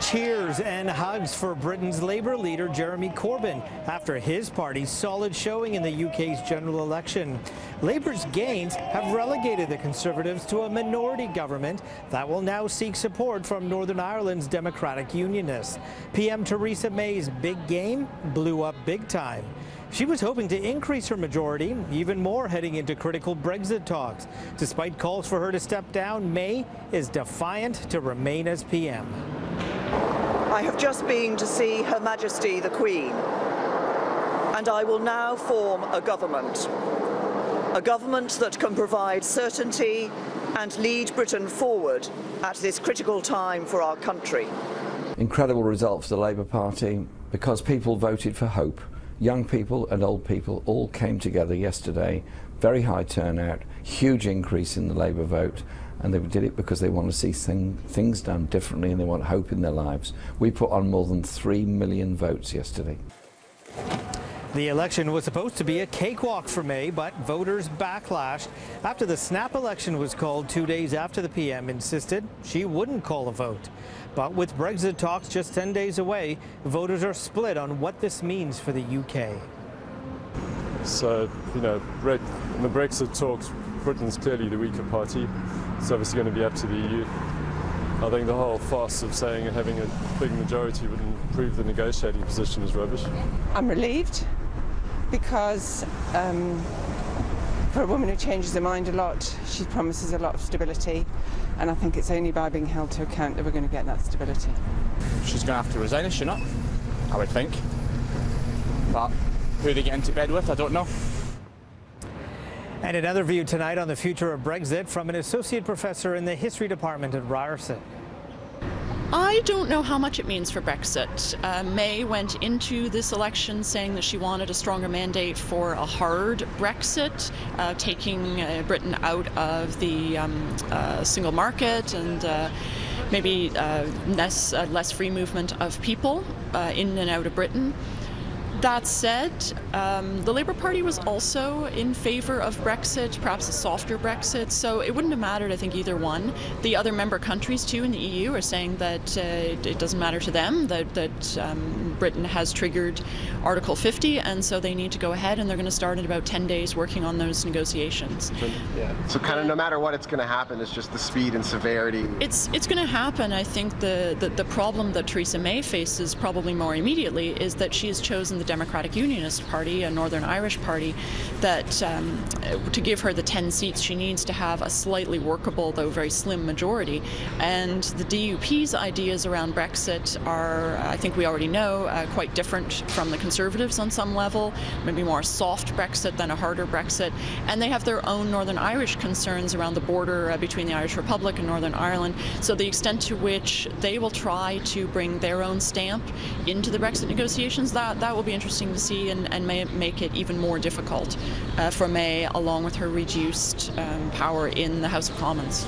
Cheers and hugs for Britain's Labour leader Jeremy Corbyn after his party's solid showing in the UK's general election. Labour's gains have relegated the Conservatives to a minority government that will now seek support from Northern Ireland's Democratic Unionists. PM Theresa May's big game blew up big time. She was hoping to increase her majority even more heading into critical Brexit talks. Despite calls for her to step down, May is defiant to remain as PM. I have just been to see Her Majesty the Queen, and I will now form a government that can provide certainty and lead Britain forward at this critical time for our country. Incredible result for the Labour Party because people voted for hope. Young people and old people all came together yesterday. Very high turnout, huge increase in the Labour vote, and they did it because they want to see things done differently and they want hope in their lives. We put on more than 3 million votes yesterday. The election was supposed to be a cakewalk for May, but voters backlashed after the snap election was called 2 days after the PM insisted she wouldn't call a vote. But with Brexit talks just 10 days away, voters are split on what this means for the UK. So, you know, in the Brexit talks, Britain's clearly the weaker party. It's obviously going to be up to the EU. I think the whole farce of saying having a big majority would improve the negotiating position is rubbish. I'm relieved because for a woman who changes her mind a lot, she promises a lot of stability, and I think it's only by being held to account that we're going to get that stability. She's going to have to resign, is she not? I would think. But who they get into bed with, I don't know. And another view tonight on the future of Brexit from an associate professor in the history department at Ryerson. I don't know how much it means for Brexit. May went into this election saying that she wanted a stronger mandate for a hard Brexit, taking Britain out of the single market and maybe less free movement of people in and out of Britain. That said, the Labour Party was also in favour of Brexit, perhaps a softer Brexit, so it wouldn't have mattered, I think, either one. The other member countries, too, in the EU are saying that it doesn't matter to them, that Britain has triggered Article 50, and so they need to go ahead, and they're going to start in about 10 days working on those negotiations. Yeah. So kind of no matter what, it's going to happen, it's just the speed and severity. It's going to happen. I think the problem that Theresa May faces probably more immediately is that she has chosen the Democratic Unionist Party, a Northern Irish party, that to give her the 10 seats she needs to have a slightly workable, though very slim majority. And the DUP's ideas around Brexit are, I think we already know, quite different from the Conservatives on some level, maybe more soft Brexit than a harder Brexit. And they have their own Northern Irish concerns around the border between the Irish Republic and Northern Ireland. So the extent to which they will try to bring their own stamp into the Brexit negotiations, that will be interesting to see and may make it even more difficult for May, along with her reduced power in the House of Commons.